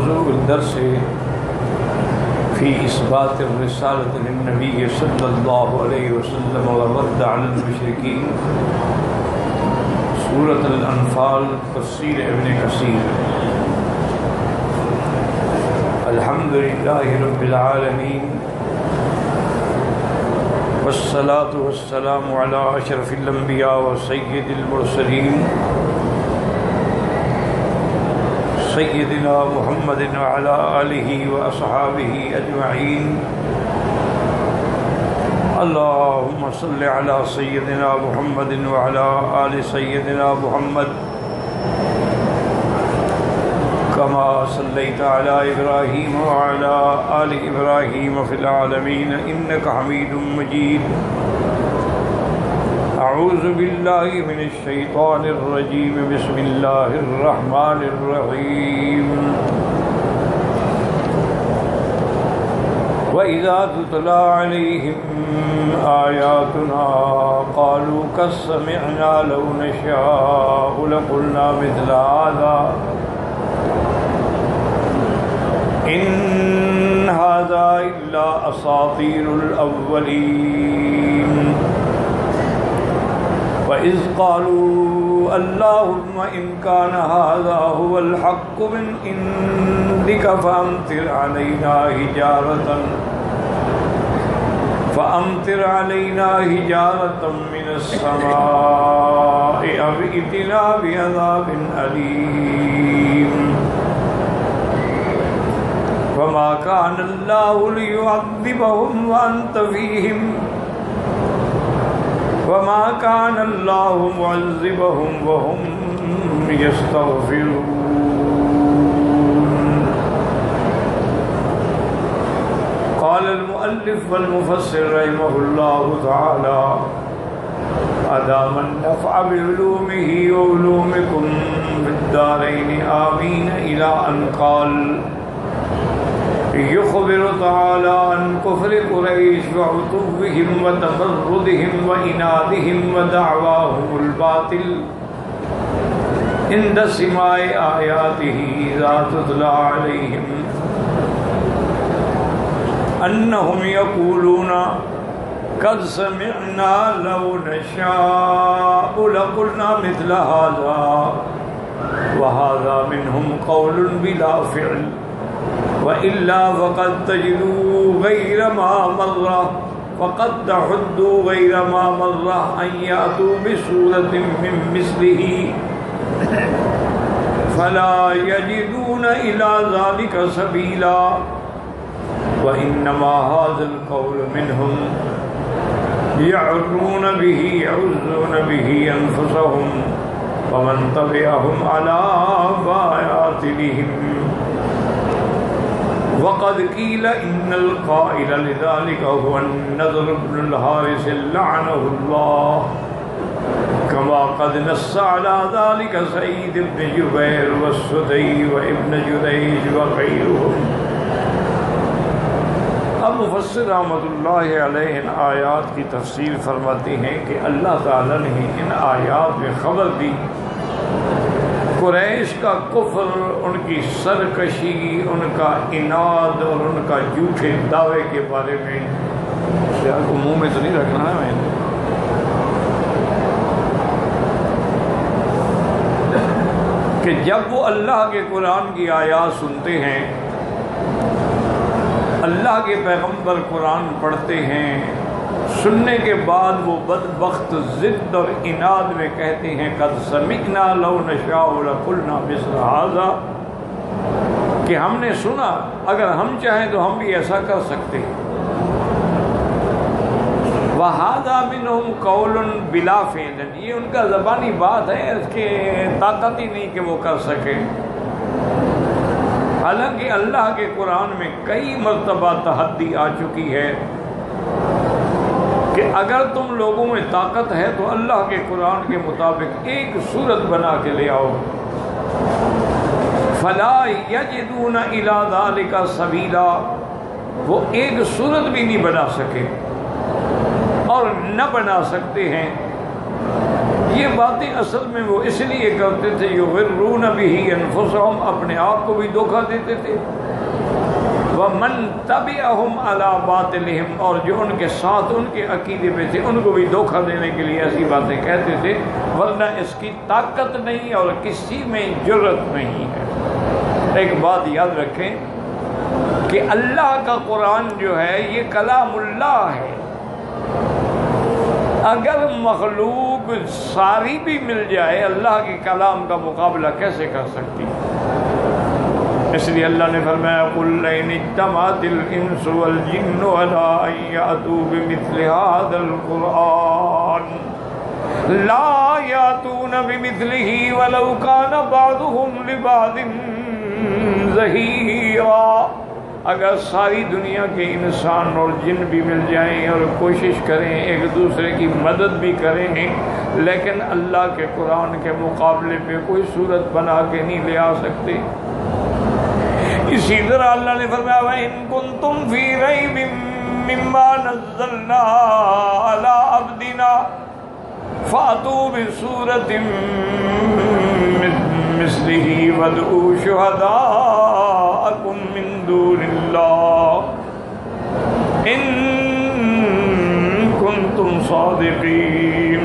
موضوع الدرس في إثبات الرسالة للنبي صلى الله عليه وسلم والرد على المشركين، سورة الأنفال، تفسير ابن كثير۔ الحمد لله رب العالمين، والصلاة والسلام على أشرف الأنبياء وسيد المرسلين سيدنا محمد وعلى آله وأصحابه أجمعين۔ اللهم صل على سيدنا محمد وعلى آل سيدنا محمد كما صليت على إبراهيم وعلى آل إبراهيم في العالمين إنك حميد مجيد۔ أعوذ بالله من الشيطان الرجيم، بسم الله الرحمن الرحيم۔ وإذا تتلى عليهم آياتنا قالوا قد سمعنا لو نشاء لقلنا مثل هذا إن هذا إلا أساطير الأولين۔ وإذ قالوا اللهم إن كان هذا هو الحق من عندك فأمطر علينا حجارة من السماء أو ائتنا بعذاب أليم۔ وما كان الله ليعذبهم وأنت فيهم وما كان الله معذبهم وهم يستغفرون۔ قال المؤلف والمفسر رحمه الله تعالى أدام النفع بعلومه وعلومكم في الدارين آمين، إلى أن قال يخبر تعالى عن كفر قريش وعتوهم وتمردهم وعنادهم ودعواهم الباطل عند سماع آياته إذا تتلى عليهم، أنهم يقولون قد سمعنا لو نشاء لقلنا مثل هذا، وهذا منهم قول بلا فعل، وإلا فقد تجدوا غير ما مر فقد تحدوا غير ما مر أن يأتوا بسورة من مثله فلا يجدون إلى ذلك سبيلا، وإنما هذا القول منهم يعرون به أنفسهم ومن تبعهم على باطلهم۔ وقد قيل إن القائل لذلك هو النضر بن الحارث لعنه الله، كما قد نص على ذلك سعيد بن جبير والسدي وابن جريج وغيرهم۔ اب مفسر رحمۃ اللہ علیہ ان آیات کی تفسیر فرماتے ہیں کہ اللہ تعالیٰ نے ان آیات میں خبر دی قریش کا کفر، ان کی سرکشی، ان کا عناد اور ان کا جھوٹے دعوے کے بارے میں۔ آپ کو منہ میں تو نہیں رکھنا ہے میں، کہ جب وہ اللہ کے قرآن کی آیات سنتے ہیں، اللہ کے پیغمبر قرآن پڑھتے ہیں، سننے کے بعد وہ بدبخت ضد اور عناد میں کہتے ہیں قد سمعنا لو نشاء لقلنا مثل هذا، کہ ہم نے سنا، اگر ہم چاہیں تو ہم بھی ایسا کر سکتے ہیں۔ وَهَذَا مِنْهُمْ قَوْلٌ بِلَا فِعْلٍ، یہ ان کا زبانی بات ہے، اس کے طاقت ہی نہیں کہ وہ کر سکے۔ حالانکہ اللہ کے قرآن میں کئی مرتبہ تحدی آ چکی ہے کہ اگر تم لوگوں میں طاقت ہے تو اللہ کے قرآن کے مطابق ایک صورت بنا کے لے آؤ۔ فَلَا يَجِدُونَ إِلَى ذَلِكَ سَبِيلًا، وہ ایک صورت بھی نہیں بنا سکے اور نہ بنا سکتے ہیں۔ یہ باتیں اصل میں وہ اس لیے کرتے تھے یغرون بہ انفسہم، اپنے آپ کو بھی دھوکہ دیتے تھے، وَمَن تَبِعَهُمْ عَلَى بَاطِلِهِمْ، اور جو ان کے ساتھ ان کے عقیدے پہ تھے ان کو بھی دھوکہ دینے کے لیے ایسی باتیں کہتے تھے، ورنہ اس کی طاقت نہیں اور کسی میں جرت نہیں ہے۔ ایک بات یاد رکھیں کہ اللہ کا قرآن جو ہے یہ کلام اللہ ہے، اگر مخلوق ساری بھی مل جائے اللہ کے کلام کا مقابلہ کیسے کر سکتی؟ اس لیے اللہ نے فرمایا قُلْ لَئِنِ اجْتَمَعَتِ الْإِنسُ وَالْجِنُّ عَلَىٰ أَن يَأْتُوا بِمِثْلِ هَٰذَا الْقُرْآنِ لَا يَأْتُونَ بِمِثْلِهِ وَلَوْ كَانَ بَعْضُهُمْ لِبَعْضٍ ظَهِيرًا، اگر ساری دنیا کے انسان اور جن بھی مل جائیں اور کوشش کریں ایک دوسرے کی مدد بھی کریں، لیکن اللہ کے قرآن کے مقابلے پہ کوئی صورت بنا کے نہیں لے آ سکتے۔ اسی طرح اللہ نے فرمایا وَإِن كُنتُمْ فِي رَيْبٍ مِّمَّا نَزَّلْنَا عَلَىٰ عَبْدِنَا فَأْتُوا بِسُورَةٍ مِّثْلِهِ وَادْعُوا شُهَدَاءَكُم مِّن دُونِ اللَّهِ إِن كُنتُمْ صَادِقِينَ۔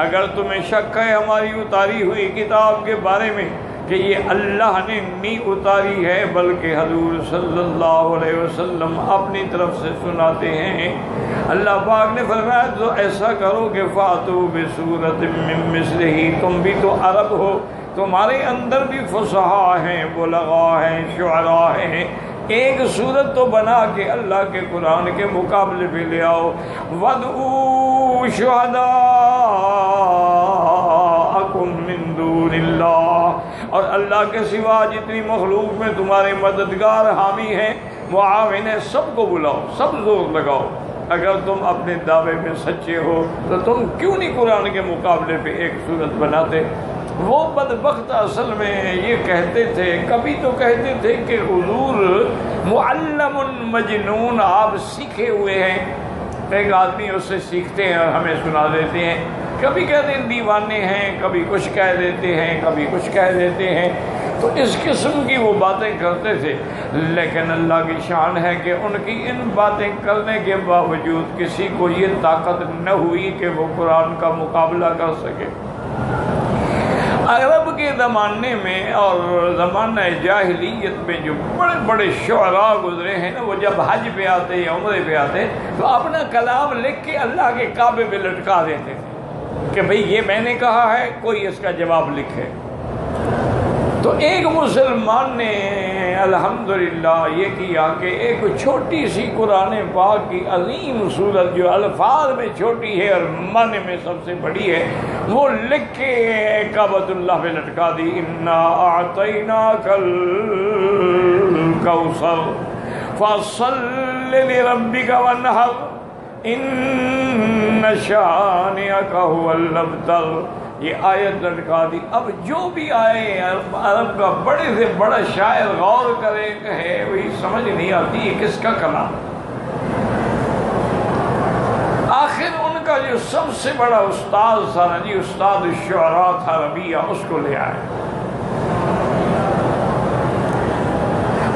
اگر تمہیں شک ہے ہماری اتاری ہوئی کتاب کے بارے میں کہ یہ اللہ نے نہیں اتاری ہے بلکہ حضور صلی اللہ علیہ وسلم اپنی طرف سے سناتے ہیں، اللہ پاک نے فرمایا تو ایسا کرو کہ فاتو بصورت من مثلہ، تم بھی تو عرب ہو، تمہارے اندر بھی فصحا ہیں، بلغاء ہیں، شعراء ہیں، ایک صورت تو بنا کے اللہ کے قرآن کے مقابلے پہ لے آؤ۔ وَادْعُوا شُهَدَاءَكُم مِّن دُونِ اللَّهِ، اور اللہ کے سوا جتنی مخلوق میں تمہارے مددگار حامی ہیں معاون ہیں، سب کو بلاؤ، سب زور لگاؤ۔ اگر تم اپنے دعوے میں سچے ہو تو تم کیوں نہیں قرآن کے مقابلے پہ ایک صورت بناتے؟ وہ بدبخت اصل میں یہ کہتے تھے، کبھی تو کہتے تھے کہ حضور معلم مجنون، آپ سیکھے ہوئے ہیں، ایک آدمی اس سے سیکھتے ہیں اور ہمیں سنا دیتے ہیں، کبھی کہتے ہیں دیوانے ہیں، کبھی کچھ کہہ دیتے ہیں، کبھی کچھ کہہ دیتے ہیں، تو اس قسم کی وہ باتیں کرتے تھے۔ لیکن اللہ کی شان ہے کہ ان کی ان باتیں کرنے کے باوجود کسی کو یہ طاقت نہ ہوئی کہ وہ قرآن کا مقابلہ کر سکے۔ عرب کے زمانے میں اور زمانہ جاہلیت میں جو بڑے بڑے شعراء گزرے ہیں نا، وہ جب حج پہ آتے یا عمرے پہ آتے تو اپنا کلام لکھ کے اللہ کے کعبے پہ لٹکا دیتے تھے کہ بھئی یہ میں نے کہا ہے، کوئی اس کا جواب لکھے۔ تو ایک مسلمان نے الحمدللہ یہ کیا کہ ایک چھوٹی سی قرآن پاک کی عظیم صورت جو الفاظ میں چھوٹی ہے اور معنی میں سب سے بڑی ہے، وہ لکھ کے کعبۃ اللہ پہ لٹکا دی، انا اعطیناک الکوثر فصل لربک وانحر ان شانئک هو الابتر، یہ آیت لٹکا دی۔ اب جو بھی آئے عرب کا بڑے سے بڑا شاعر غور کرے کہے وہی سمجھ نہیں آتی یہ کس کا کلام۔ آخر ان کا جو سب سے بڑا استاد تھا نا جی، استاد الشعراء تھا ربیعہ، اس کو لے آئے۔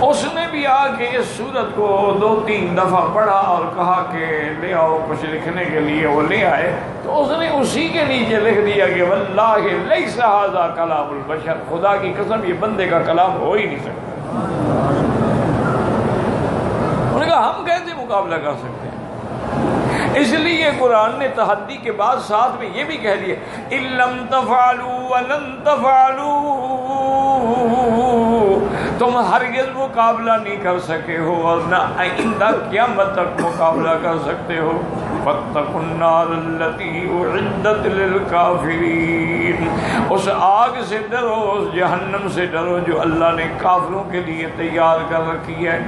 اس نے بھی آ کے اس صورت کو 2-3 دفعہ پڑھا اور کہا کہ لے آؤ کچھ لکھنے کے لیے، وہ لے آئے تو اس نے اسی کے نیچے لکھ دیا کہ واللہ لیس ھذا کلام البشر، خدا کی قسم یہ بندے کا کلام ہو ہی نہیں سکتا۔ انہوں نے کہا ہم کیسے مقابلہ کر سکتے ہیں؟ اس لیے قرآن نے تحدی کے بعد ساتھ میں یہ بھی کہہ دیا ان لم تفعلوا ولن تفعلوا، تم ہرگز مقابلہ نہیں کر سکے ہو اور نہ آئندہ قیامت تک مقابلہ کر سکتے ہو۔ فاتقوا النار التي اعدت للكافرين، اس آگ سے ڈرو، اس جہنم سے ڈرو جو اللہ نے کافروں کے لیے تیار کر رکھی ہے۔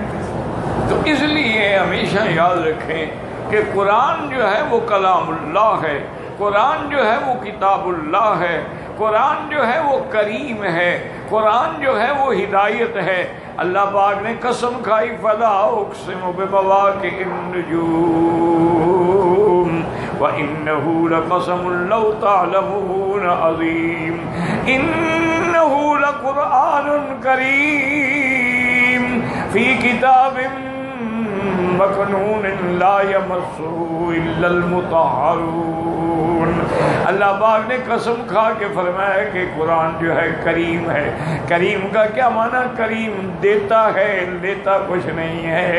تو اس لیے ہمیشہ یاد رکھیں کہ قرآن جو ہے وہ کلام اللہ ہے، قرآن جو ہے وہ کتاب اللہ ہے، قرآن جو ہے وہ کریم ہے، قرآن جو ہے وہ ہدایت ہے۔ اللہ پاک نے قسم کھائی فلا اقسم بمواقع النجوم وَإِنَّهُ لَقَسَمٌ لَوْ تَعْلَمُونَ عَظِيمٌ إِنَّهُ لَقُرْآنٌ كَرِيمٌ فِي كِتَابٍ مَكْنُونٍ لَا يَمَسُّهُ إِلَّا الْمُطَهَّرُونَ۔ اللہ پاک نے قسم کھا کے فرمایا کہ قرآن جو ہے کریم ہے۔ کریم کا کیا معنی؟ کریم دیتا ہے، لیتا کچھ نہیں ہے۔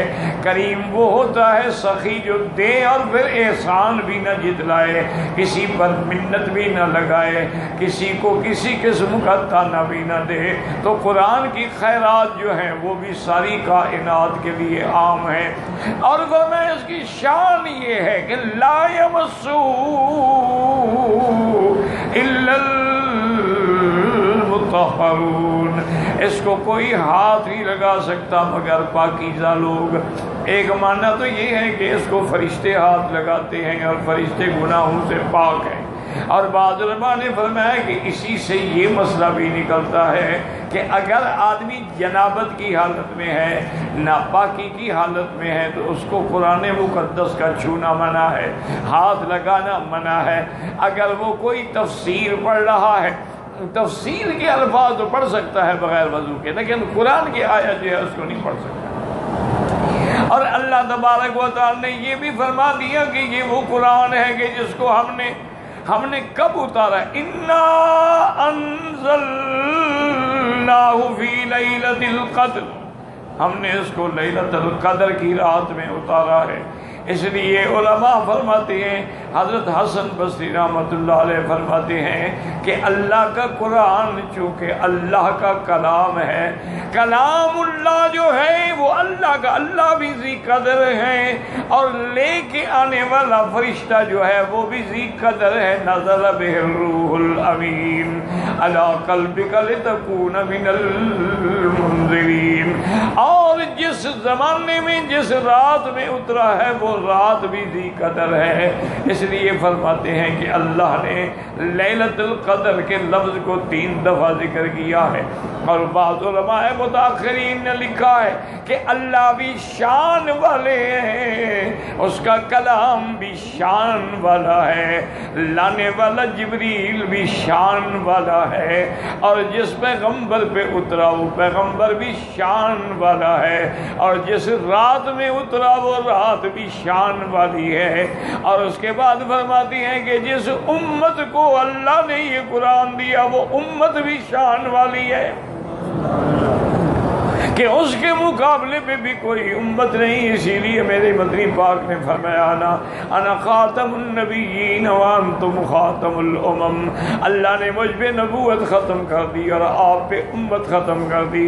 کریم وہ ہوتا ہے سخی جو دے اور پھر احسان بھی نہ جتلائے، کسی پر منت بھی نہ لگائے، کسی کو کسی قسم کا تانا بھی نہ دے۔ تو قرآن کی خیرات جو ہیں وہ بھی ساری کائنات کے لیے عام ہے، اور فرمایا اس کی شان یہ ہے کہ لا یمسو الا المطہرون، اس کو کوئی ہاتھ نہیں لگا سکتا مگر پاکیزہ لوگ۔ ایک معنی تو یہ ہے کہ اس کو فرشتے ہاتھ لگاتے ہیں اور فرشتے گناہوں سے پاک ہیں، اور بعض علماء نے فرمایا کہ اسی سے یہ مسئلہ بھی نکلتا ہے کہ اگر آدمی جنابت کی حالت میں ہے، ناپاکی کی حالت میں ہے، تو اس کو قرآن مقدس کا چھونا منع ہے، ہاتھ لگانا منع ہے۔ اگر وہ کوئی تفسیر پڑھ رہا ہے، تفسیر کے الفاظ تو پڑھ سکتا ہے بغیر وضو کے، لیکن قرآن کی آیت جو ہے اس کو نہیں پڑھ سکتا۔ اور اللہ تبارک و تعالی نے یہ بھی فرما دیا کہ یہ وہ قرآن ہے کہ جس کو ہم نے کب اتارا؟ انا انزلناہ فی لیلۃ القدر، ہم نے اس کو لیلۃ القدر کی رات میں اتارا ہے۔ اس لیے علماء فرماتے ہیں، حضرت حسن بصری رحمۃ اللہ علیہ فرماتے ہیں کہ اللہ کا قرآن چونکہ اللہ کا کلام ہے، کلام اللہ جو ہے وہ اللہ کا، اللہ بھی ذی قدر ہے، اور لے کے آنے والا فرشتہ جو ہے وہ بھی ذی قدر ہے۔ نزل بہ الروح الامین علی قلبک لتکون من المنذرین، اور جس زمانے میں جس رات میں اترا ہے وہ رات بھی ذی قدر ہے۔ اس لیے فرماتے ہیں کہ اللہ نے لیلۃ القدر کے لفظ کو 3 دفعہ ذکر کیا ہے، اور بعض علماء متاخرین نے لکھا ہے کہ اللہ بھی شان والے ہیں، اس کا کلام بھی شان والا ہے، لانے والا جبریل بھی شان والا ہے، اور جس پیغمبر پہ اترا وہ پیغمبر بھی شان والا ہے، اور جس رات میں اترا وہ رات بھی شان والی ہے۔ اور اس کے بعد فرماتی ہیں کہ جس امت کو اللہ نے یہ قرآن دیا وہ امت بھی شان والی ہے، کہ اس کے مقابلے پہ بھی کوئی امت نہیں۔ اسی لیے میرے مدنی پاک نے فرمایا انا خاتم النبیین وانتم خاتم الامم، اللہ نے مجھ پہ نبوت ختم کر دی اور آپ پہ امت ختم کر دی،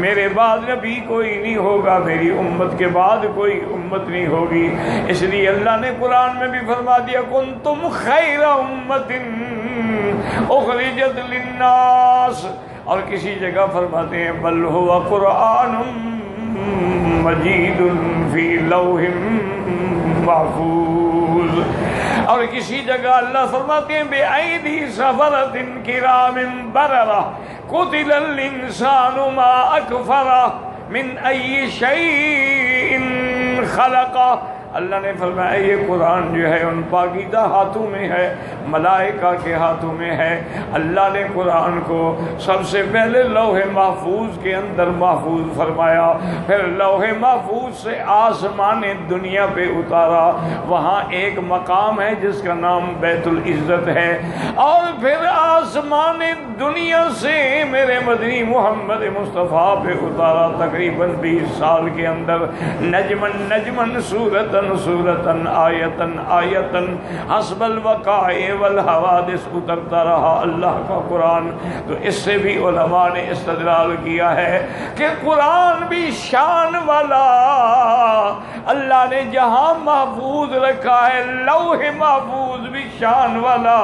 میرے بعد نبی کوئی نہیں ہوگا، میری امت کے بعد کوئی امت نہیں ہوگی۔ اس لیے اللہ نے قرآن میں بھی فرما دیا کنتم خیر امت اخرجت للناس، اور کسی جگہ فرماتے ہیں بل هو قرآن مجید فی لوح محفوظ، اور کسی جگہ اللہ فرماتے ہیں بے ایدی سفرۃ کرام بررہ قتل الانسان ما اکفرہ من ای شیء خلقہ۔ اللہ نے فرمایا یہ قرآن جو ہے ان پاکیزہ ہاتھوں میں ہے، ملائکہ کے ہاتھوں میں ہے۔ اللہ نے قرآن کو سب سے پہلے لوح محفوظ کے اندر محفوظ فرمایا، پھر لوح محفوظ سے آسمان دنیا پہ اتارا، وہاں ایک مقام ہے جس کا نام بیت العزت ہے، اور پھر آسمان دنیا سے میرے مدنی محمد مصطفیٰ پہ اتارا تقریباً 20 سال کے اندر، نجمن نجمن سورتن سورتن آیتن آیتن حسب الوقائع والحوادث اترتا رہا اللہ کا قرآن۔ تو اس سے بھی علماء نے استدلال کیا ہے کہ قرآن بھی شان والا، اللہ نے جہاں محفوظ رکھا ہے لوح محفوظ بھی شان والا،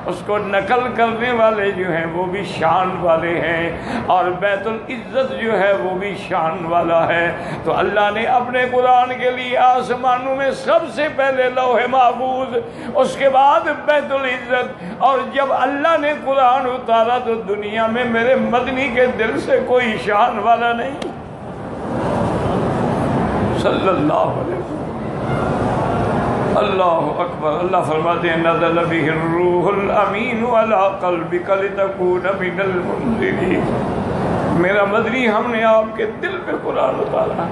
اس کو نقل کرنے والے جو ہیں وہ بھی شان والے ہیں، اور بیت العزت جو ہے وہ بھی شان والا ہے۔ تو اللہ نے اپنے قرآن کے لیے آسمانوں میں سب سے پہلے لوح محفوظ، اس کے بعد بیت العزت، اور جب اللہ نے قرآن اتارا تو دنیا میں میرے مدنی کے دل سے کوئی شان والا نہیں، صلی اللہ علیہ وسلم۔ اللہ اکبر۔ اللہ فرماتے ہیں نزل بہ الروح الامین علی قلبک لتکون من المنذرین، میرا مدنی ہم نے آپ کے دل پہ قرآن اتارا۔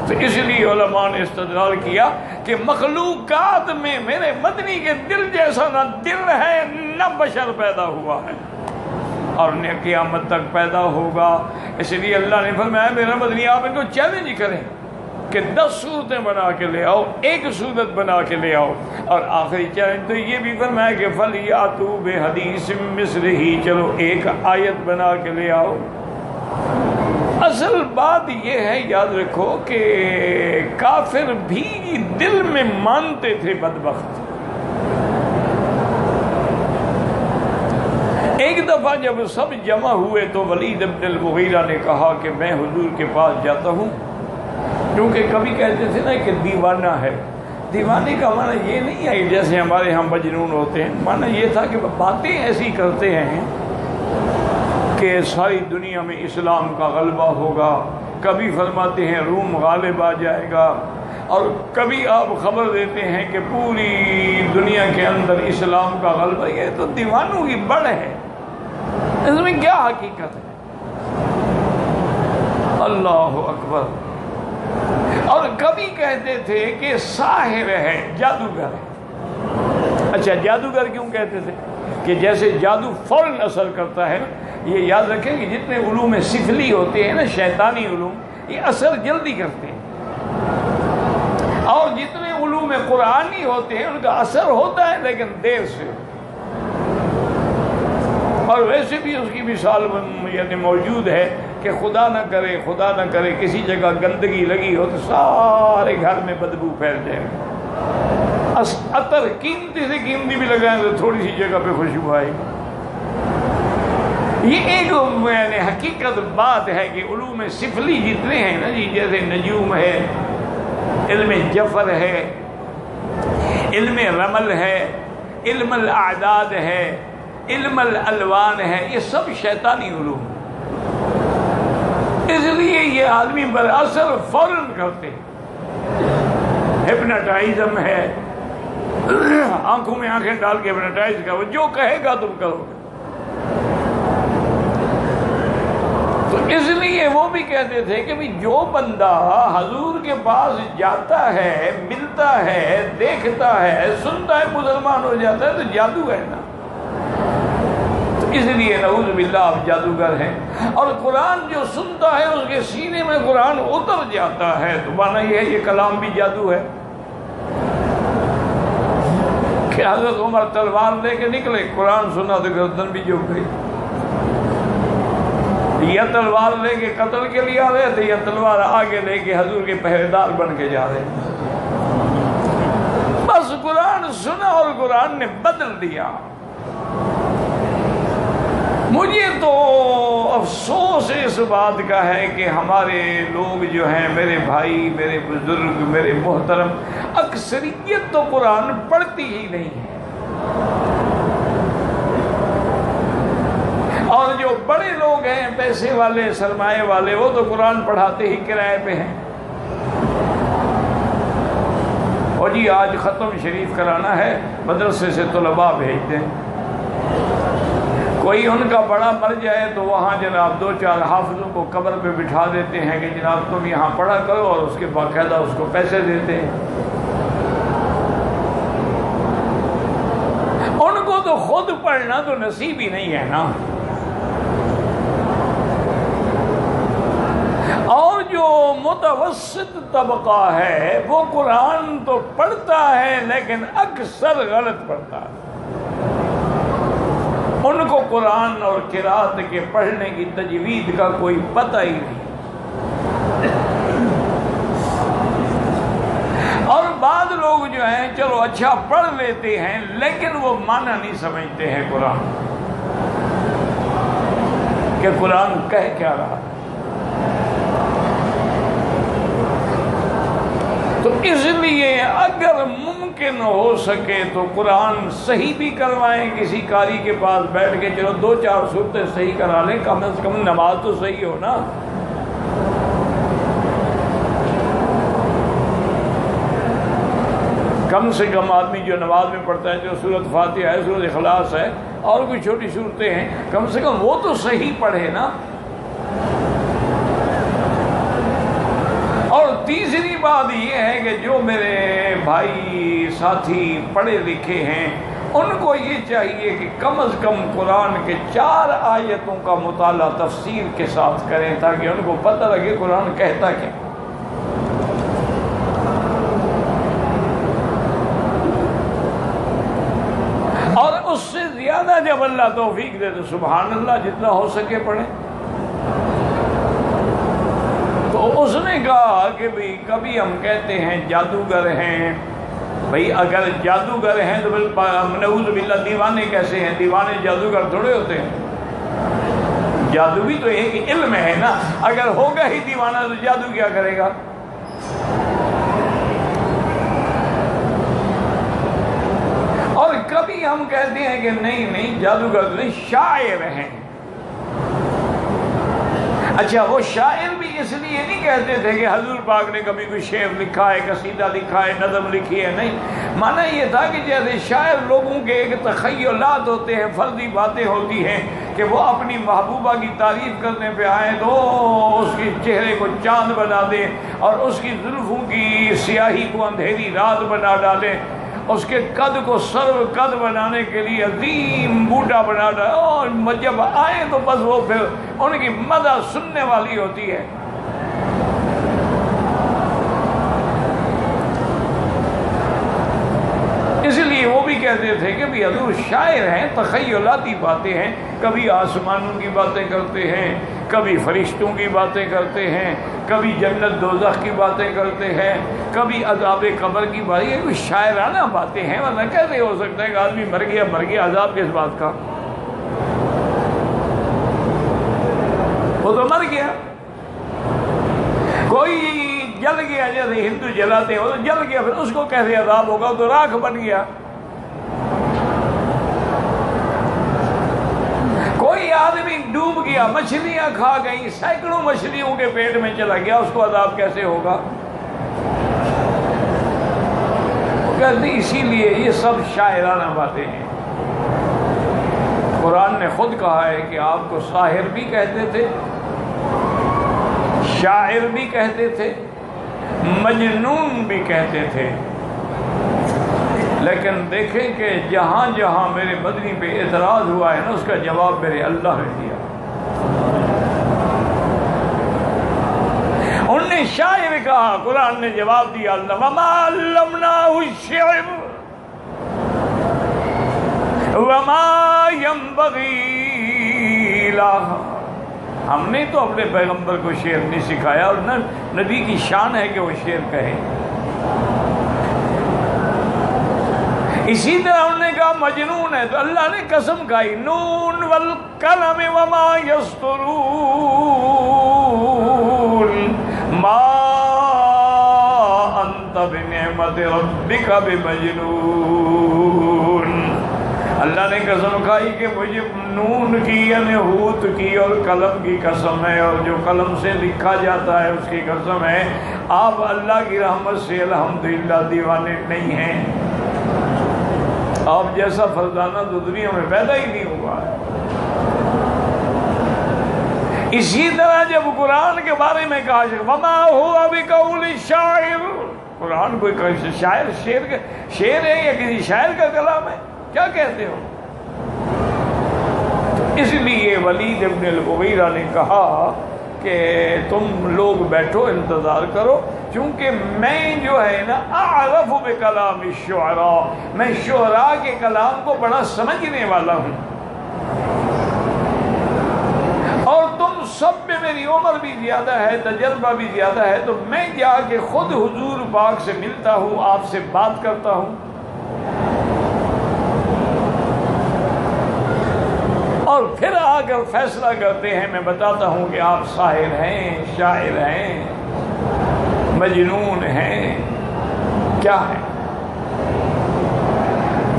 تو اس لیے علماء نے استدلال کیا کہ مخلوقات میں میرے مدنی کے دل جیسا نہ دل ہے نہ بشر پیدا ہوا ہے، اور نہ قیامت تک پیدا ہوگا۔ اس لیے اللہ نے فرمایا میرا مدنی آپ ان کو چیلنج کریں کہ 10 صورتیں بنا کے لے آؤ، ایک صورت بنا کے لے آؤ، اور آخری چیلنج تو یہ بھی فرمایا کہ فَلْيَأْتُوا بِحَدِيثٍ مِثْلِهِ، چلو ایک آیت بنا کے لے آؤ۔ اصل بات یہ ہے، یاد رکھو کہ کافر بھی دل میں مانتے تھے بدبخت۔ ایک دفعہ جب سب جمع ہوئے تو ولید بن المغیرہ نے کہا کہ میں حضور کے پاس جاتا ہوں، کیونکہ کبھی کہتے تھے نا کہ دیوانہ ہے۔ دیوانے کا معنی یہ نہیں ہے جیسے ہمارے ہاں مجنون ہوتے ہیں، معنی یہ تھا کہ باتیں ایسی کرتے ہیں کہ ساری دنیا میں اسلام کا غلبہ ہوگا، کبھی فرماتے ہیں روم غالب آ جائے گا، اور کبھی آپ خبر دیتے ہیں کہ پوری دنیا کے اندر اسلام کا غلبہ۔ یہ تو دیوانوں کی بڑھ ہے، اس میں کیا حقیقت ہے؟ اللہ اکبر۔ اور کبھی کہتے تھے کہ ساحر ہے، جادوگر ہے۔ اچھا جادوگر کیوں کہتے تھے؟ کہ جیسے جادو فوراً اثر کرتا ہے، یہ یاد رکھیں کہ جتنے علوم سفلی ہوتے ہیں نا، شیطانی علوم، یہ اثر جلدی کرتے ہیں، اور جتنے علوم قرآنی ہوتے ہیں ان کا اثر ہوتا ہے لیکن دیر سے۔ اور ویسے بھی اس کی مثال یعنی موجود ہے کہ خدا نہ کرے کسی جگہ گندگی لگی ہو تو سارے گھر میں بدبو پھیل جائے۔ عطر قیمتی سے قیمتی بھی لگائیں تو تھوڑی سی جگہ پہ خوشبو آئے گی۔ یہ ایک یعنی حقیقت بات ہے کہ علوم سفلی جتنے ہیں نا جی، جیسے نجوم ہے، علم جفر ہے، علم رمل ہے، علم الاعداد ہے، علم الالوان ہے، یہ سب شیطانی علوم، اس لیے یہ آدمی پر اثر فوراً کرتے ہیں۔ ہپناٹائزم ہے، آنکھوں میں آنکھیں ڈال کے ہپناٹائز کرو، جو کہے گا تم کرو گے۔ تو اس لیے وہ بھی کہتے تھے کہ جو بندہ حضور کے پاس جاتا ہے، ملتا ہے، دیکھتا ہے، سنتا ہے، مسلمان ہو جاتا ہے تو جادو ہے نا۔ تو اس لیے نعوذ باللہ آپ جادوگر ہیں۔ اور قرآن جو سنتا ہے اس کے سینے میں قرآن اتر جاتا ہے، تو معنی یہ ہے یہ کلام بھی جادو ہے۔ کہ حضرت عمر تلوار لے کے نکلے، قرآن سنا تو گردن بھی جھک گئی، یا تلوار لے کے قتل کے لیے آ رہے تھے، یا تلوار آگے لے کے حضور کے پہرے دار بن کے جا رہے۔ بس قرآن سنا اور قرآن نے بدل دیا۔ مجھے تو افسوس اس بات کا ہے کہ ہمارے لوگ جو ہیں، میرے بھائی، میرے بزرگ، میرے محترم، اکثریت تو قرآن پڑھتی ہی نہیں ہے، اور جو بڑے لوگ ہیں، پیسے والے، سرمایہ والے، وہ تو قرآن پڑھاتے ہی کرائے پہ ہیں۔ اور جی آج ختم شریف کرانا ہے، مدرسے سے طلباء بھیج دیں، کوئی ان کا بڑا مر جائے تو وہاں جناب 2-4 حافظوں کو قبر پہ بٹھا دیتے ہیں کہ جناب تم یہاں پڑھا کرو، اور اس کے باقاعدہ اس کو پیسے دیتے ہیں۔ ان کو تو خود پڑھنا تو نصیب ہی نہیں ہے نا۔ اور جو متوسط طبقہ ہے وہ قرآن تو پڑھتا ہے لیکن اکثر غلط پڑھتا ہے۔ ان کو قرآن اور قرات کے پڑھنے کی تجوید کا کوئی پتہ ہی نہیں۔ اور بعض لوگ جو ہیں چلو اچھا پڑھ لیتے ہیں لیکن وہ معنی نہیں سمجھتے ہیں قرآن کہ قرآن کہہ کیا رہا۔ تو اس لیے اگر ممکن ہو سکے تو قرآن صحیح بھی کروائیں، کسی قاری کے پاس بیٹھ کے چلو 2-4 صورتیں صحیح کرا لیں، کم از کم نماز تو صحیح ہو نا۔ کم سے کم آدمی جو نماز میں پڑھتا ہے، جو سورۃ فاتحہ ہے، سورۃ اخلاص ہے اور کوئی چھوٹی صورتیں ہیں، کم سے کم وہ تو صحیح پڑھے نا۔ اور تیسری بات یہ ہے کہ جو میرے بھائی ساتھی پڑھے لکھے ہیں ان کو یہ چاہیے کہ کم از کم قرآن کے 4 آیتوں کا مطالعہ تفسیر کے ساتھ کریں، تاکہ ان کو پتہ لگے قرآن کہتا کیا۔ اور اس سے زیادہ جب اللہ توفیق دے تو سبحان اللہ جتنا ہو سکے پڑھیں۔ تو اس نے کہا کہ بھئی کبھی ہم کہتے ہیں جادوگر ہیں، بھئی اگر جادوگر ہیں تو نعوذ باللہ دیوانے کیسے ہیں؟ دیوانے جادوگر تھوڑے ہوتے ہیں، جادو بھی تو ایک علم ہے نا، اگر ہوگا ہی دیوانہ تو جادو کیا کرے گا؟ اور کبھی ہم کہتے ہیں کہ نہیں جادوگر نہیں، شاعر ہیں۔ اچھا وہ شاعر بھی اس لیے نہیں کہتے تھے کہ حضور پاک نے کبھی کوئی شعر لکھا ہے، قصیدہ لکھا ہے، نظم لکھی ہے، نہیں، معنی یہ تھا کہ جیسے شاعر لوگوں کے ایک تخیلات ہوتے ہیں، فرضی باتیں ہوتی ہیں کہ وہ اپنی محبوبہ کی تعریف کرنے پہ آئیں تو اس کے چہرے کو چاند بنا دیں اور اس کی زلفوں کی سیاہی کو اندھیری رات بنا ڈالیں، اس کے قد کو سرو قد بنانے کے لیے عظیم بوٹا بنا ڈالیں، اور جب آئیں تو بس وہ پھر ان کی مدح سننے والی ہوتی ہے۔ اس لیے وہ بھی کہتے تھے کہ بھی حضور شاعر ہیں، تخیلاتی باتیں ہیں، کبھی آسمانوں کی باتیں کرتے ہیں، کبھی فرشتوں کی باتیں کرتے ہیں، کبھی جنت دوزخ کی باتیں کرتے ہیں، کبھی عذاب قبر کی باتیں، یہ کوئی شاعرانہ باتیں ہیں، ورنہ کیسے ہو سکتا ہے کہ آدمی مر گیا عذاب کس بات کا؟ وہ تو مر گیا۔ کوئی جل گیا جیسے ہندو جلاتے ہیں، وہ تو جل گیا، پھر اس کو کیسے عذاب ہوگا؟ وہ تو راکھ بن گیا۔ کوئی آدمی ڈوب گیا، مچھلیاں کھا گئی، سینکڑوں مچھلیوں کے پیٹ میں چلا گیا، اس کو عذاب کیسے ہوگا؟ وہ کہتے ہیں اسی لیے یہ سب شاعرانہ باتیں ہیں۔ قرآن نے خود کہا ہے کہ آپ کو ساحر بھی کہتے تھے، شاعر بھی کہتے تھے، مجنون بھی کہتے تھے، لیکن دیکھیں کہ جہاں جہاں میرے مدنی پہ اعتراض ہوا ہے نا، اس کا جواب میرے اللہ نے دیا۔ انہوں نے شاعر کہا، قرآن نے جواب دیا اللہ وما علمناه الشعر وما ينبغي له، ہم نے تو اپنے پیغمبر کو شعر نہیں سکھایا، اور نہ نبی کی شان ہے کہ وہ شعر کہے۔ اسی طرح انہوں نے کہا مجنون ہے، تو اللہ نے قسم کھائی نون والقلم وما یسطرون ما انت بنعمت ربک بمجنون۔ اللہ نے قسم کھائی کہ مجھے نون کی یعنی ہوت کی اور قلم کی قسم ہے، اور جو قلم سے لکھا جاتا ہے اس کی قسم ہے، آپ اللہ کی رحمت سے الحمدللہ دیوانے نہیں ہیں۔ آپ جیسا فرزانہ تو دنیا میں پیدا ہی نہیں ہوا ہے۔ اسی طرح جب قرآن کے بارے میں کہا وما هو بقول الشاعر، قرآن کوئی شعر ہے یا کسی شاعر کا کلام ہے؟ کیا کہتے ہو؟ اس لیے ولید ابن المغیرہ نے کہا کہ تم لوگ بیٹھو انتظار کرو، چونکہ میں جو ہے نا اعرف بکلام الشعراء، میں شعراء کے کلام کو بڑا سمجھنے والا ہوں، اور تم سب میں میری عمر بھی زیادہ ہے، تجربہ بھی زیادہ ہے، تو میں جا کے خود حضور پاک سے ملتا ہوں، آپ سے بات کرتا ہوں، اور پھر آ کر فیصلہ کرتے ہیں۔ میں بتاتا ہوں کہ آپ ساحر ہیں، شاعر ہیں، مجنون ہیں، کیا ہے؟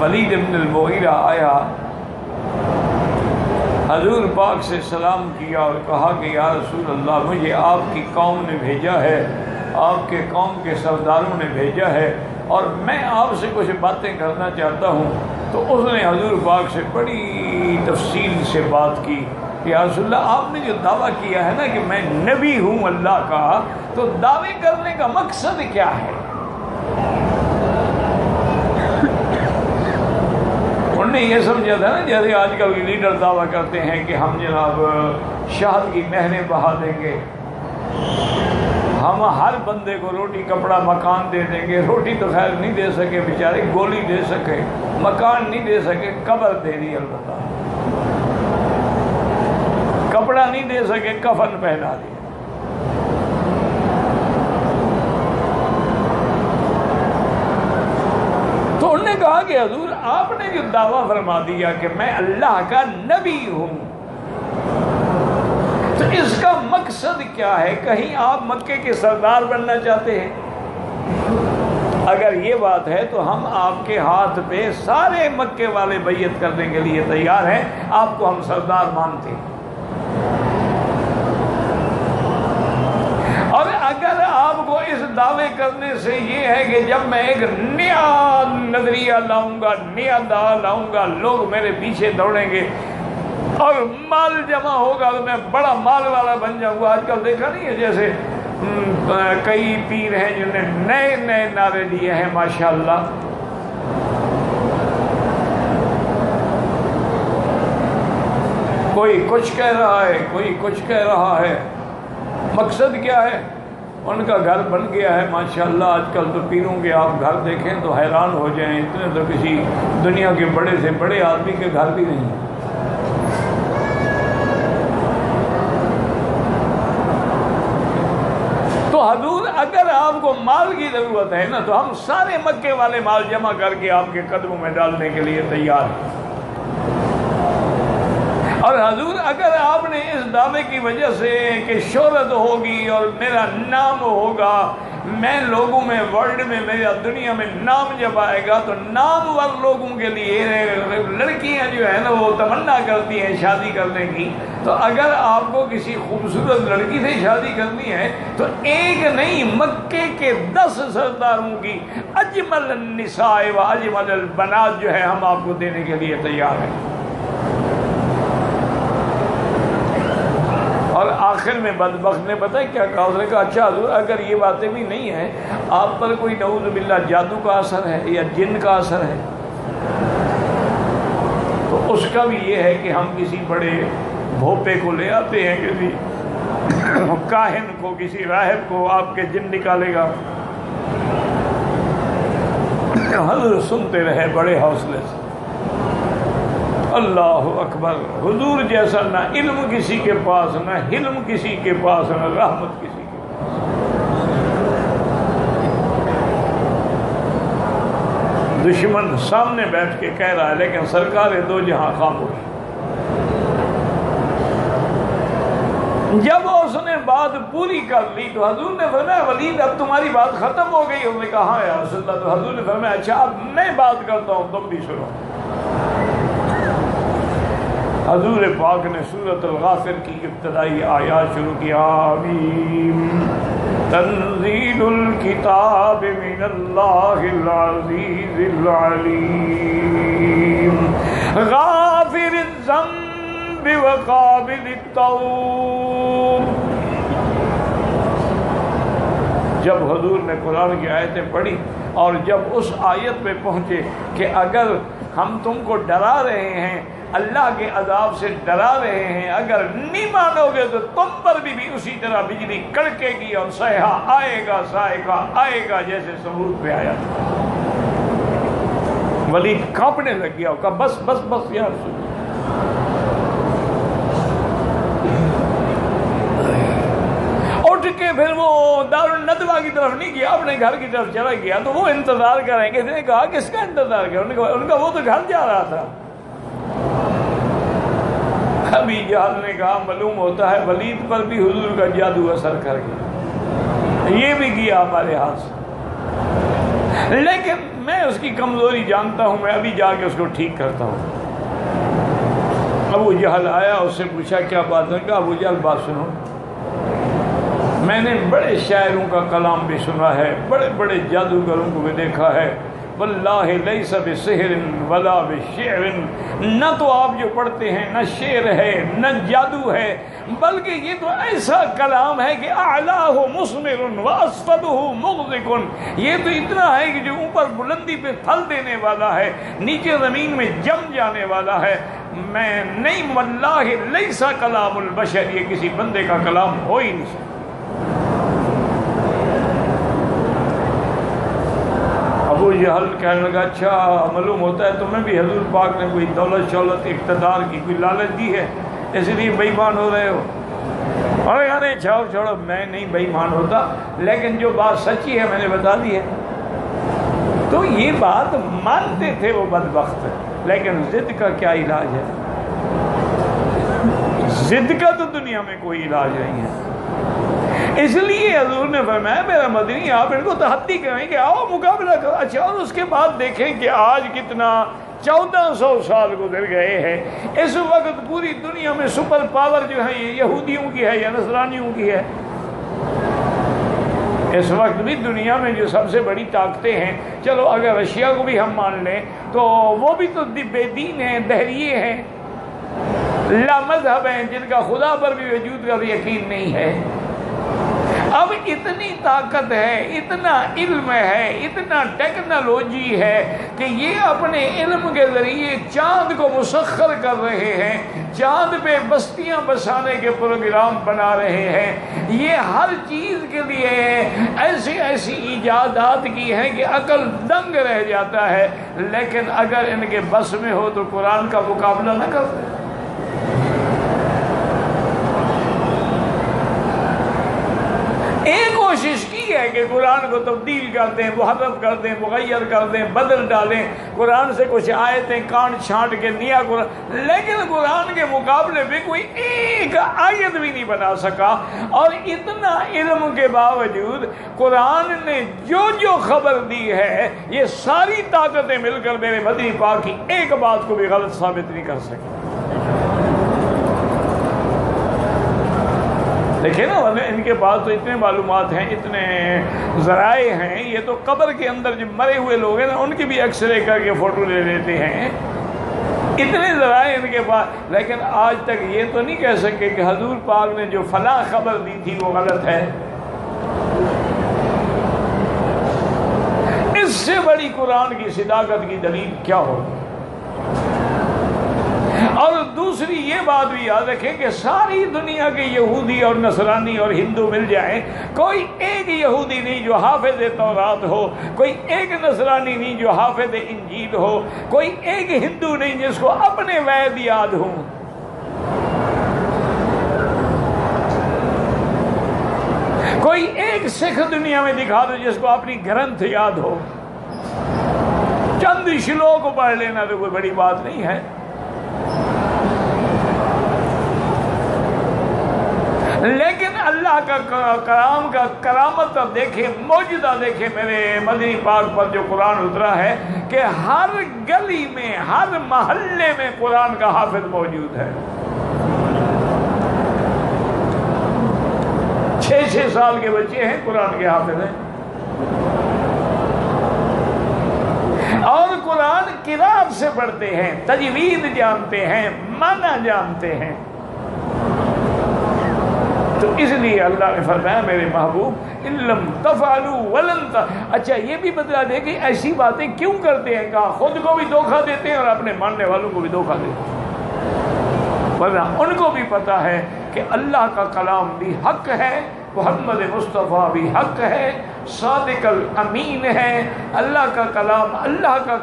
ولید ابن المغیرہ آیا، حضور پاک سے سلام کیا اور کہا کہ یا رسول اللہ، مجھے آپ کی قوم نے بھیجا ہے، آپ کے قوم کے سرداروں نے بھیجا ہے اور میں آپ سے کچھ باتیں کرنا چاہتا ہوں. تو اس نے حضور پاک سے بڑی تفصیل سے بات کی کہ یا رسول اللہ آپ نے جو دعویٰ کیا ہے نا کہ میں نبی ہوں اللہ کا، تو دعوے کرنے کا مقصد کیا ہے؟ انہوں نے یہ سمجھا تھا نا جیسے آج کل کے لیڈر دعویٰ کرتے ہیں کہ ہم جناب شہد کی نہریں بہا دیں گے، ہم ہر بندے کو روٹی کپڑا مکان دے دیں گے. روٹی تو خیر نہیں دے سکے بیچارے، گولی دے سکے، مکان نہیں دے سکے، قبر دے دی البتہ، کپڑا نہیں دے سکے، کفن پہنا دیا. تو انہوں نے کہا کہ حضور آپ نے جو دعویٰ فرما دیا کہ میں اللہ کا نبی ہوں، تو اس کا مقصد کیا ہے؟ کہیں آپ مکے کے سردار بننا چاہتے ہیں؟ اگر یہ بات ہے تو ہم آپ کے ہاتھ پہ سارے مکے والے بیعت کرنے کے لیے تیار ہیں، آپ کو ہم سردار مانتے ہیں. اور اگر آپ کو اس دعوے کرنے سے یہ ہے کہ جب میں ایک نیا نظریہ لاؤں گا، نیا دعویٰ لاؤں گا، لوگ میرے پیچھے دوڑیں گے اور مال جمع ہوگا تو میں بڑا مال والا بن جاؤں گا. آج کل دیکھا نہیں ہے جیسے کئی پیر ہیں جنہوں نے نئے نئے نعرے دیے ہیں ماشاءاللہ. کوئی کچھ کہہ رہا ہے، کوئی کچھ کہہ رہا ہے. مقصد کیا ہے؟ ان کا گھر بن گیا ہے ماشاءاللہ. آج کل تو پیروں کے آپ گھر دیکھیں تو حیران ہو جائیں، اتنے تو کسی دنیا کے بڑے سے بڑے آدمی کے گھر بھی نہیں ہیں. تو حضور اگر آپ کو مال کی ضرورت ہے نا تو ہم سارے مکے والے مال جمع کر کے آپ کے قدموں میں ڈالنے کے لیے تیار ہیں. اور حضور اگر آپ نے اس دعوے کی وجہ سے کہ شہرت ہوگی اور میرا نام ہوگا، میں لوگوں میں ورلڈ میں میرا دنیا میں نام جب آئے گا، تو نامور لوگوں کے لیے لڑکیاں جو ہیں نا وہ تمنا کرتی ہیں شادی کرنے کی. تو اگر آپ کو کسی خوبصورت لڑکی سے شادی کرنی ہے تو ایک نہیں مکے کے 10 سرداروں کی اجمل النساء و اجمل البنات جو ہے ہم آپ کو دینے کے لیے تیار ہیں. اور آخر میں بدبخت نے پتہ ہے کیا کہا؟ اس نے کہا اچھا حضور اگر یہ باتیں بھی نہیں ہیں، آپ پر کوئی نعوذ باللہ جادو کا اثر ہے یا جن کا اثر ہے، تو اس کا بھی یہ ہے کہ ہم کسی بڑے بھوپے کو لے آتے ہیں، کسی کاہن کو، کسی راہب کو، آپ کے جن نکالے گا. حضور سنتے رہے بڑے حوصلے سے. اللہ اکبر. حضور جیسا نہ علم کسی کے پاس، نہ حلم کسی کے پاس، نہ رحمت کسی کے پاس. دشمن سامنے بیٹھ کے کہہ رہا ہے لیکن سرکار دو جہاں خاموش. جب اس نے بات پوری کر لی تو حضور نے فرمایا ولید اب تمہاری بات ختم ہو گئی؟ انہوں نے کہا ہاں یا رسول اللہ. تو حضور نے فرمایا اچھا اب میں بات کرتا ہوں تم بھی سنو. حضور پاک نے سورۃ الغافر کی ابتدائی آیات شروع کی. آمین تنزیل الکتاب من اللہ العزیز العلیم غافر الذنب وقابل التوب. جب حضور نے قرآن کی آیتیں پڑھی اور جب اس آیت پہ پہنچے کہ اگر ہم تم کو ڈرا رہے ہیں، اللہ کے عذاب سے ڈرا رہے ہیں، اگر نہیں مانو گے تو تم پر بھی اسی طرح بجلی کڑکے گی اور صیحہ آئے گا، صاعقہ آئے گا جیسے ثمود پہ آیا تھا. ولید کانپنے لگ گیا، کہا بس بس بس یا رسول اللہ. اٹھ کے پھر وہ دار الندوہ کی طرف نہیں گیا، اپنے گھر کی طرف چلا گیا. تو وہ انتظار کریں گے. نے کہا کس کا انتظار کریں؟ ان کا وہ تو گھر جا رہا تھا. ابھی جہل نے کہا معلوم ہوتا ہے ولید پر بھی حضور کا جادو اثر کر گیا، یہ بھی کیا ہمارے ہاتھ سے، لیکن میں اس کی کمزوری جانتا ہوں، میں ابھی جا کے اس کو ٹھیک کرتا ہوں. ابو جہل آیا، اس سے پوچھا کیا بات ہے؟ کہا ابو جہل بات سنو، میں نے بڑے شاعروں کا کلام بھی سنا ہے، بڑے بڑے جادوگروں کو بھی دیکھا ہے، واللہ لیس بسحر ولا بشعر، نہ تو آپ جو پڑھتے ہیں نہ شعر ہے نہ جادو ہے، بلکہ یہ تو ایسا کلام ہے کہ اعلاہ مثمر واسفلہ مغدق، یہ تو اتنا ہے کہ جو اوپر بلندی پہ پھل دینے والا ہے، نیچے زمین میں جم جانے والا ہے۔ میں نہیں، واللہ لیس کلام البشر، یہ کسی بندے کا کلام ہو ہی نہیں سکتا۔ ابو جہل کہنے لگا اچھا معلوم ہوتا ہے تمہیں بھی حضور پاک نے کوئی دولت شولت اقتدار کی کوئی لالچ دی ہے، اس لیے بے ایمان ہو رہے ہو۔ اور یار چھوڑو، میں نہیں بے ایمان ہوتا، لیکن جو بات سچی ہے میں نے بتا دی ہے۔ تو یہ بات مانتے تھے وہ بدبخت، لیکن ضد کا کیا علاج ہے؟ ضد کا تو دنیا میں کوئی علاج نہیں ہے۔ اس لیے حضور نے فرمایا میرا مدنی آپ ان کو تحدی کریں کہ آؤ مقابلہ کرو۔ اچھا، اور اس کے بعد دیکھیں کہ آج کتنا 1400 سال گزر گئے ہیں، اس وقت پوری دنیا میں سپر پاور جو ہے یہ یہودیوں کی ہے یا نصرانیوں کی ہے؟ اس وقت بھی دنیا میں جو سب سے بڑی طاقتیں ہیں، چلو اگر رشیا کو بھی ہم مان لیں تو وہ بھی تو بے دین ہیں، دہریے ہیں، لا مذہب ہیں، جن کا خدا پر بھی وجود کا یقین نہیں ہے۔ اب اتنی طاقت ہے، اتنا علم ہے، اتنا ٹیکنالوجی ہے کہ یہ اپنے علم کے ذریعے چاند کو مسخر کر رہے ہیں، چاند پہ بستیاں بسانے کے پروگرام بنا رہے ہیں، یہ ہر چیز کے لیے ایسی ایسی ایجادات کی ہیں کہ عقل دنگ رہ جاتا ہے، لیکن اگر ان کے بس میں ہو تو قرآن کا مقابلہ نہ کرتے۔ ایک کوشش کی ہے کہ قرآن کو تبدیل کر دیں، محرف کر دیں، مغیر کر دیں، بدل ڈالیں، قرآن سے کچھ آیتیں کانٹ چھانٹ کے نیا قرآن، لیکن قرآن کے مقابلے میں کوئی ایک آیت بھی نہیں بنا سکا۔ اور اتنا علم کے باوجود قرآن نے جو خبر دی ہے، یہ ساری طاقتیں مل کر میرے مدنی پاک کی ایک بات کو بھی غلط ثابت نہیں کر سکی۔ دیکھیں نا، ان کے پاس تو اتنے معلومات ہیں، اتنے ذرائع ہیں، یہ تو قبر کے اندر جو مرے ہوئے لوگ ہیں نا ان کی بھی ایکس رے کر کے فوٹو لے لیتے ہیں، اتنے ذرائع ان کے پاس، لیکن آج تک یہ تو نہیں کہہ سکے کہ حضور پاک نے جو فلاں خبر دی تھی وہ غلط ہے۔ اس سے بڑی قرآن کی صداقت کی دلیل کیا ہوگی؟ اور دوسری یہ بات بھی یاد رکھیں کہ ساری دنیا کے یہودی اور نصرانی اور ہندو مل جائیں، کوئی ایک یہودی نہیں جو حافظ تورات ہو، کوئی ایک نصرانی نہیں جو حافظ انجیل ہو، کوئی ایک ہندو نہیں جس کو اپنے وید یاد ہوں۔ کوئی ایک سکھ دنیا میں دکھا دو جس کو اپنی گرنتھ یاد ہو، چند شلوک پڑھ لینا تو کوئی بڑی بات نہیں ہے۔ لیکن اللہ کا کلام کا کرامت دیکھیں، معجزہ دیکھیں میرے مدنی پاک پر جو قرآن اترا ہے کہ ہر گلی میں، ہر محلے میں قرآن کا حافظ موجود ہے۔ 6 سال کے بچے ہیں قرآن کے حافظ ہیں، اور قرآن قرات سے پڑھتے ہیں، تجوید جانتے ہیں، معنی جانتے ہیں۔ تو اس لیے اللہ نے فرمایا میرے محبوب اِلَّمْ تَفْعَلُوا وَلَنْ اچھا یہ بھی بتلا دے کہ ایسی باتیں کیوں کرتے ہیں، کہا خود کو بھی دھوکہ دیتے ہیں اور اپنے ماننے والوں کو بھی دھوکہ دیتے ہیں، ورنہ ان کو بھی پتا ہے کہ اللہ کا کلام بھی حق ہے، محمد مصطفیٰ بھی حق ہے، صادق الامین ہے، اللہ کا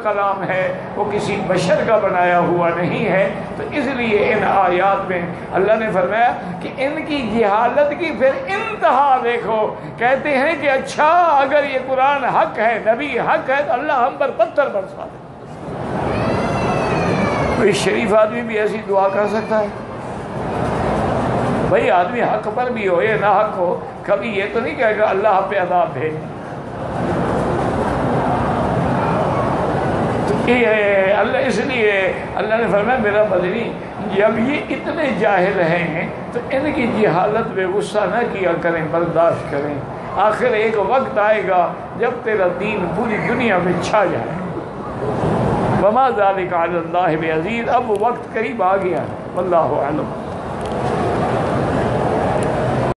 کلام ہے، وہ کسی بشر کا بنایا ہوا نہیں ہے۔ تو اس لیے ان آیات میں اللہ نے فرمایا کہ ان کی جہالت کی پھر انتہا دیکھو، کہتے ہیں کہ اچھا اگر یہ قرآن حق ہے، نبی حق ہے، تو اللہ ہم پر پتھر برسا دے۔ کوئی شریف آدمی بھی ایسی دعا کر سکتا ہے؟ بھئی آدمی حق پر بھی ہو یا نہ حق ہو، کبھی یہ تو نہیں کہے گا اللہ پہ عذاب بھیج۔ اللہ اس لیے اللہ نے فرمایا میرا مدنی جب یہ اتنے جاہل ہیں تو ان کی جہالت پہ غصہ نہ کیا کریں، برداشت کریں. آخر ایک وقت آئے گا جب تیرا دین پوری دنیا میں چھا جائے. وما ذلک علی اللہ بعزیز. اب وقت قریب آ گیا. واللہ اعلم.